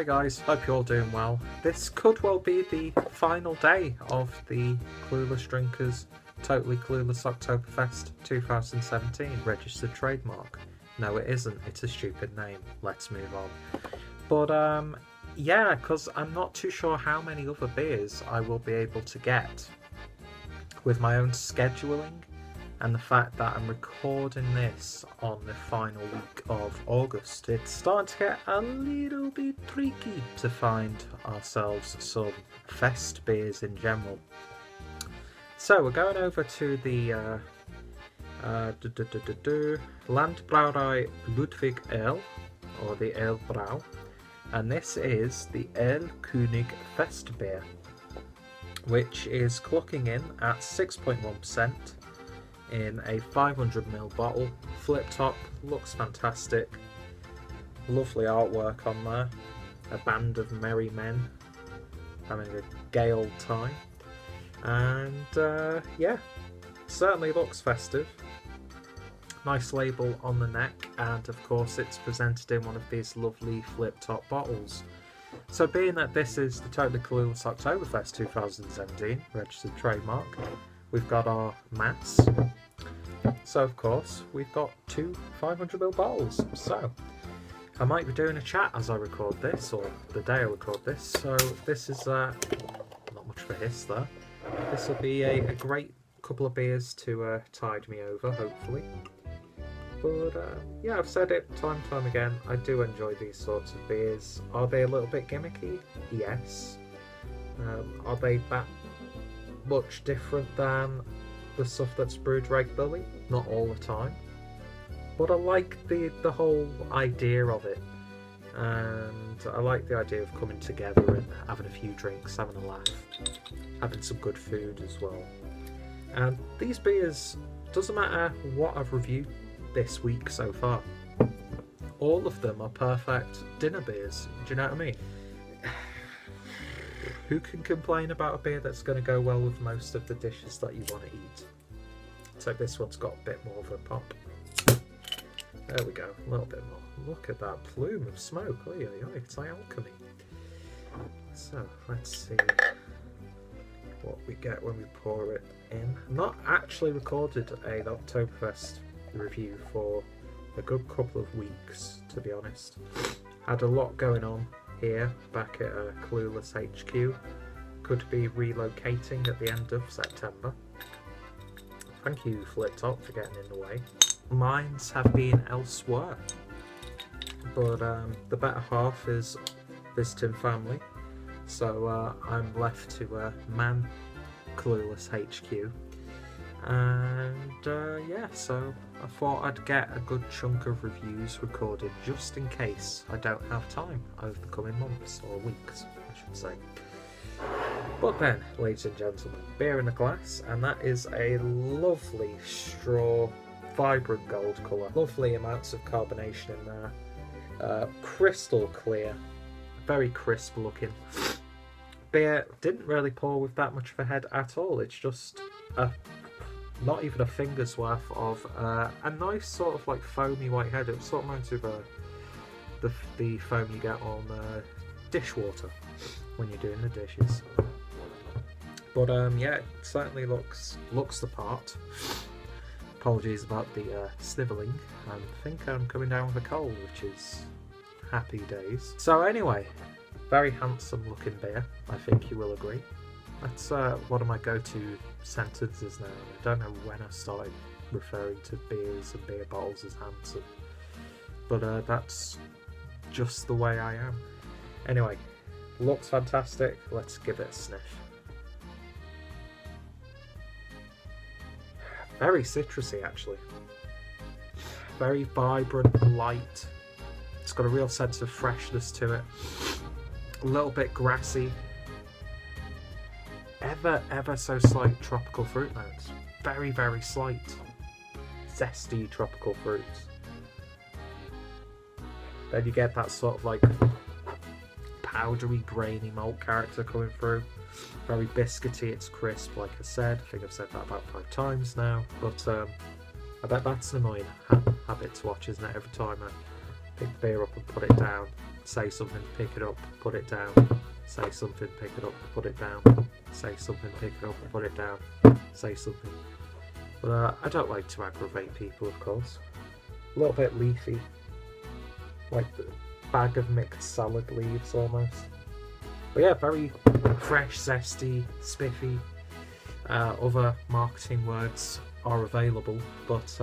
guys, hope you're all doing well. This could well be the final day of the Clueless Drinkers Totally Clueless Oktoberfest 2017 registered trademark. No, it isn't. It's a stupid name. Let's move on. But yeah, because I'm not too sure how many other beers I will be able to get with my own scheduling and the fact that I'm recording this on the final week of August. It's starting to get a little bit tricky to find ourselves some fest beers in general. So we're going over to the Landbrauerei Ludwig Erl, or the Erlbrau, and this is the Erlkönig Festbier, which is clocking in at 6.1% in a 500ml bottle. Flip top, looks fantastic. Lovely artwork on there. A band of merry men having a gay old time. And yeah, certainly looks festive. Nice label on the neck, and of course it's presented in one of these lovely flip top bottles. So being that this is the Totally Clueless Oktoberfest 2017 registered trademark, we've got our mats. So of course we've got two 500ml bottles. So I might be doing a chat as I record this, or the day I record this. So this is not much of a hiss there. This will be a great couple of beers to tide me over, hopefully. But yeah, I've said it time and time again, I do enjoy these sorts of beers. Are they a little bit gimmicky? Yes. Are they that much different than the stuff that's brewed regularly? Not all the time. But I like the whole idea of it. And I like the idea of coming together and having a few drinks, having a laugh, having some good food as well. And these beers, doesn't matter what I've reviewed this week so far, all of them are perfect dinner beers. Do you know what I mean? Who can complain about a beer that's going to go well with most of the dishes that you want to eat? So this one's got a bit more of a pop. There we go, a little bit more. Look at that plume of smoke. Oh yeah, it's like alchemy. So let's see what we get when we pour it in. Not actually recorded an Oktoberfest review for a good couple of weeks, to be honest. Had a lot going on here back at Clueless HQ. Could be relocating at the end of September. Thank you, Flip Top, for getting in the way. Mines have been elsewhere, but the better half is visiting family, so I'm left to man Clueless HQ. And yeah, so I thought I'd get a good chunk of reviews recorded just in case I don't have time over the coming months, or weeks I should say. But then, ladies and gentlemen, beer in a glass, and that is a lovely straw, vibrant gold colour. Lovely amounts of carbonation in there. Crystal clear, very crisp looking. Beer didn't really pour with that much of a head at all. It's just not even a finger's worth of a nice sort of like foamy white head. It sort of reminds me of the foam you get on dishwater when you're doing the dishes. But yeah, it certainly looks the part. Apologies about the snivelling. I think I'm coming down with a cold, which is happy days. So anyway, very handsome looking beer, I think you will agree. That's one of my go-to sentences now. I don't know when I started referring to beers and beer bottles as handsome, but that's just the way I am. Anyway, looks fantastic. Let's give it a sniff. Very citrusy, actually. Very vibrant, light. It's got a real sense of freshness to it. A little bit grassy. Ever so slight tropical fruit notes. Very, very slight. Zesty tropical fruits. Then you get that sort of like powdery, grainy malt character coming through. Very biscuity, it's crisp, like I said. I think I've said that about 5 times now. But I bet that's an annoying habit to watch, isn't it? Every time I pick the beer up and put it down, say something, pick it up, put it down, say something, pick it up, put it down, say something, pick it up, put it down, say something. But I don't like to aggravate people, of course. A little bit leafy, like the bag of mixed salad leaves almost. But yeah, very fresh, zesty, spiffy. Other marketing words are available, but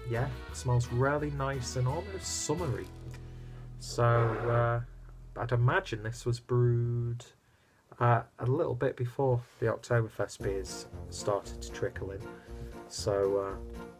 yeah, it smells really nice and almost summery. So I'd imagine this was brewed a little bit before the Oktoberfest beers started to trickle in. So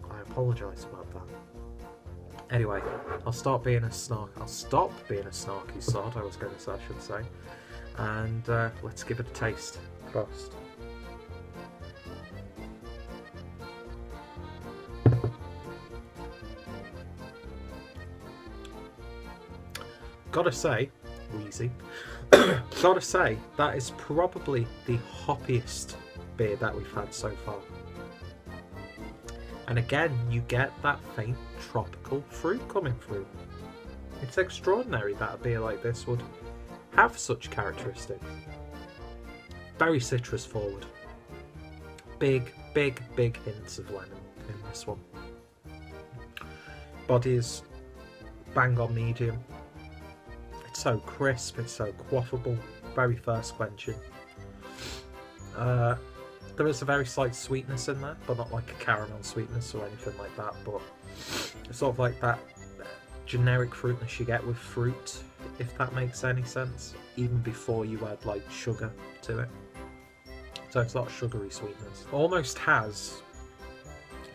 I apologise about that. Anyway, I'll stop being a snarky sod, I was going to say, I should say. And let's give it a taste. Prost. Gotta say, wheezy, gotta say, that is probably the hoppiest beer that we've had so far. And again, you get that faint tropical fruit coming through. It's extraordinary that a beer like this would have such characteristics. Very citrus forward. Big hints of lemon in this one. Body is bang on medium. It's so crisp, it's so quaffable, very thirst quenching. There is a very slight sweetness in there, but not like a caramel sweetness or anything like that, but it's sort of like that generic fruitness you get with fruit, if that makes any sense, even before you add like sugar to it. So it's not sugary sweetness. Almost has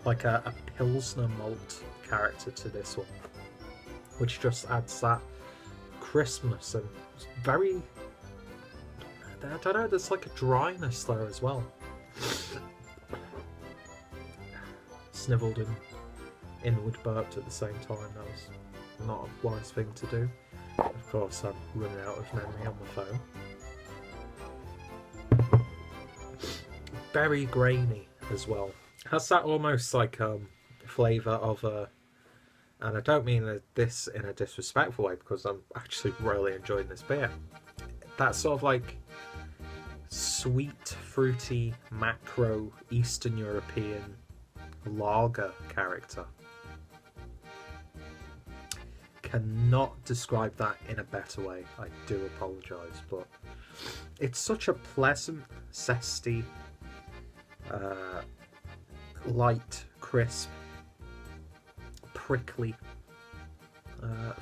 like a Pilsner malt character to this one, which just adds that crispness and very, I don't know, there's like a dryness there as well. Snivelled and inward burped at the same time. That was not a wise thing to do. Of course, I'm running out of memory on the phone. Very grainy as well. Has that almost like flavour of a, and I don't mean this in a disrespectful way because I'm actually really enjoying this beer. That sort of like sweet, fruity, macro Eastern European lager character. Cannot describe that in a better way. I do apologise, but it's such a pleasant, zesty, light, crisp, prickly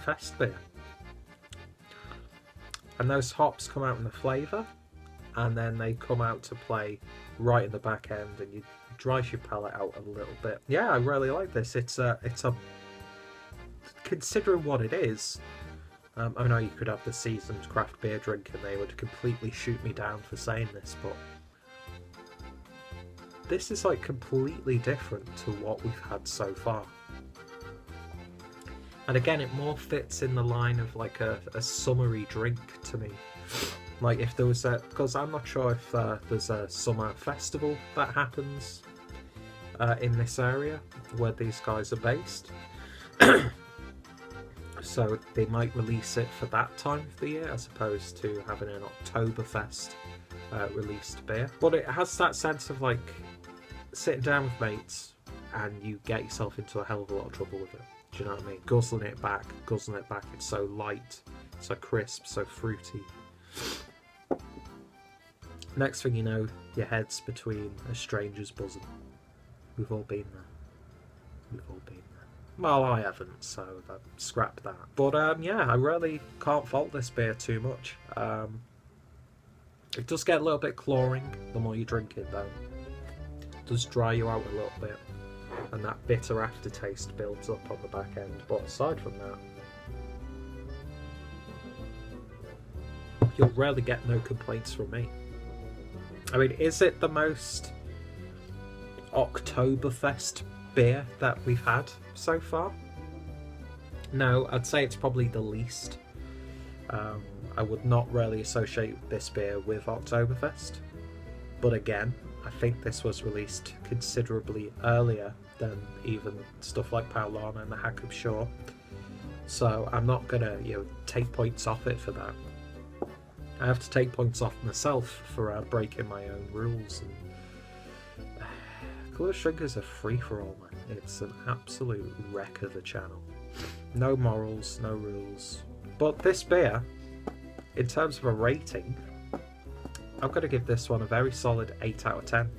fest beer. And those hops come out in the flavour, and then they come out to play right in the back end, and you dries your palate out a little bit. Yeah, I really like this. It's a considering what it is. I know you could have the seasoned craft beer drink, and they would completely shoot me down for saying this, but this is like completely different to what we've had so far. And again, it more fits in the line of like a summery drink to me. Like if there was because I'm not sure if there's a summer festival that happens in this area where these guys are based. So they might release it for that time of the year as opposed to having an Oktoberfest released beer. But it has that sense of like sitting down with mates and you get yourself into a hell of a lot of trouble with it. Do you know what I mean? Guzzling it back. It's so light, so crisp, so fruity. Next thing you know, your head's between a stranger's bosom. We've all been there. Well, I haven't, so scrap that. But yeah, I really can't fault this beer too much. It does get a little bit clawing the more you drink it, though. It does dry you out a little bit, and that bitter aftertaste builds up on the back end. But aside from that, you'll rarely get no complaints from me. I mean, is it the most Oktoberfest beer that we've had so far? No, I'd say it's probably the least. I would not really associate this beer with Oktoberfest. But again, I think this was released considerably earlier than even stuff like Paulaner and the Hack of Shaw. So I'm not gonna, take points off it for that. I have to take points off myself for breaking my own rules. And Clueless Drink is a free-for-all, man. It's an absolute wreck of a channel. No morals, no rules. But this beer, in terms of a rating, I'm going to give this one a very solid 8 out of 10.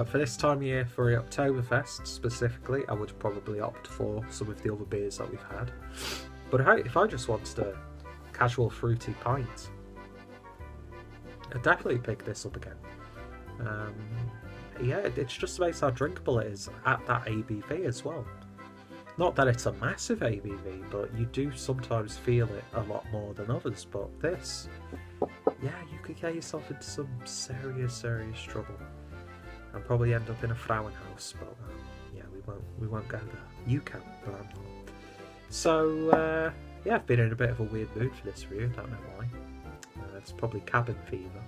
For this time of year, for the Oktoberfest specifically, I would probably opt for some of the other beers that we've had. But if I just wanted a casual fruity pint, I'd definitely pick this up again. Yeah, it's just amazing how drinkable it is at that ABV as well. Not that it's a massive ABV, but you do sometimes feel it a lot more than others. But this, yeah, you could get yourself into some serious trouble and probably end up in a Frauenhaus. But yeah, we won't go there. You can, but I'm not. So yeah, I've been in a bit of a weird mood for this review. Don't know why. It's probably cabin fever.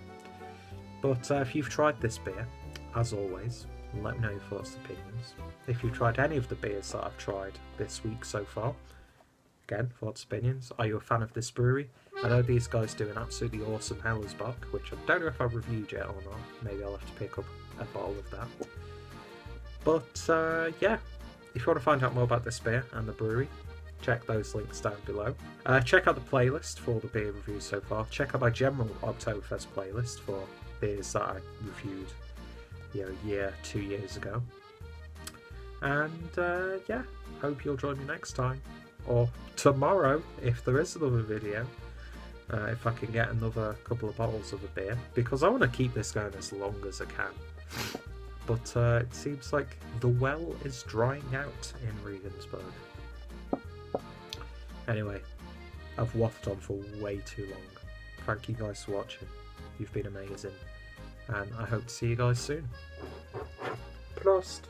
But if you've tried this beer, as always, let me know your thoughts and opinions. If you've tried any of the beers that I've tried this week so far, again, thoughts and opinions. Are you a fan of this brewery? I know these guys do an absolutely awesome Hellersbach, which I don't know if I've reviewed yet or not. Maybe I'll have to pick up a bottle of that. But yeah, if you want to find out more about this beer and the brewery, check those links down below. Check out the playlist for the beer reviews so far. Check out my general Oktoberfest playlist for beers that I reviewed a year, 2 years ago. And yeah, hope you'll join me next time, or tomorrow if there is another video, if I can get another couple of bottles of a beer, because I want to keep this going as long as I can. But it seems like the well is drying out in Regensburg. Anyway, I've waffled on for way too long. Thank you guys for watching. You've been amazing. And I hope to see you guys soon. Prost!